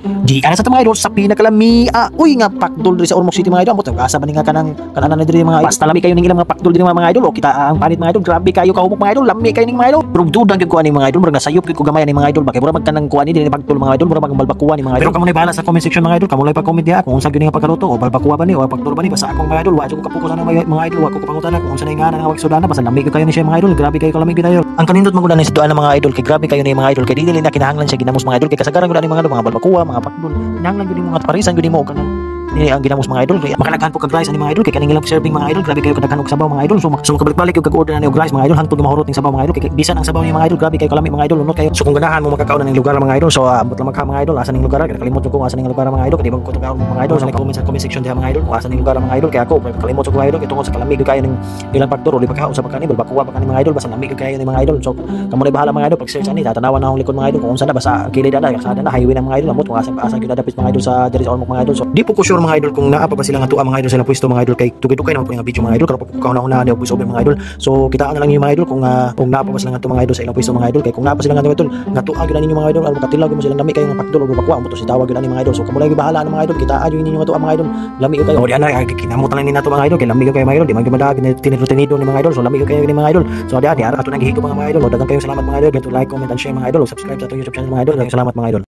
Di ana sa mga idol sa pinakalami. Uy nga pakdol diri sa Ormoc City mga idol. Amot asa ba ni nga kanang na diri mga idol. Basta lami kayo ning ilang mga pakdol diri mga idol. O kita ang panit mga idol. Grabe kayo kahumok mga idol. Lami kayo ning mga idol. Pero dudan gyud ko ani mga idol. Murag nasayop gyud ko gamay ani mga idol. Bakay mura magkanang kuan ni diri pakdol mga idol. Mura magbalbakuan ni mga idol. Pero kamo na bahala sa comment section mga idol. Kamo lay pa-comment diha kung unsa gyud nga pagkaluto o balbakuwa ba ni o pakdol ba ni basta akong mga idol. Wa ko kapukusan ng mga idol. Wa ko kapangutan kung unsa na nga nga wagsudana basta lami kayo ni siya mga idol. Grabe kayo kalamig gyud idol. Ang kanindot magudan ni sa mga idol kay grabe kayo ni mga idol kay dili na kinahanglan siya ginamos mga idol kay kasagaran gud ani mga idol mga balbakuwa mga pakdol. Kinahanglan gud mga parisan gud mo kanang ni ang ginamos mga idol kay makalaghan po kag rice ani mga idol kay kaning ilang serving mga idol grabe kayo kadaghan og sabaw mga idol so kabalik-balik yung kag-order na og rice mga idol hangtod mahurot ning sabaw mga idol kay bisan ang sabaw ni mga idol grabe kayo kalami mga idol unot kayo so kung ganahan mo makakaon na ning lugar mga idol so ambot lang magka mga idol asa ning lugar kay kalimot ko asa ning lugar mga idol kay di ba ko tukaon mga idol sa comment sa comment section diha mga idol kung asa ning lugar mga idol kay ako kalimot ko mga idol tungod sa kalamig kayo ning ilang paktor uli pagkaon sa pagkanin bakuwa pa kaning mga idol basta lamig kayo ni mga idol so kamo na bahala mga idol pag search ani tatanawan na akong likod mga idol kung unsa na basta kilid ana kasada na highway na mga idol amot kung asa gyud dapit mga idol sa diri sa Ormoc mga idol so di po ko sure mga idol kung naa pa ba sila nga tuwa mga idol sila pwesto mga idol kay tugay-tugay naman po yung video mga idol karon ko na ni voice over mga idol so kitaan na lang yung mga idol kung naa pa ba sila nga mga idol sa ilang pwesto mga idol kay kung naa pa sila nga idol natuwa gyud ninyo mga idol aron makatilaw mo sila lami kayo nga pakdol o bakwa mo to si tawag gyud ani mga idol so kamo lagi bahala ng mga idol kitaan yung ninyo nga mga idol lami kayo o di ana kinamutan lang ni nato mga idol kay lami kayo mga idol di man gyud madag tinidor ni mga idol so lami kayo ni mga idol so di ara ato nang gihigop mga idol o daghang kayo salamat mga idol like comment and share mga idol o subscribe sa atong YouTube channel mga idol salamat mga idol.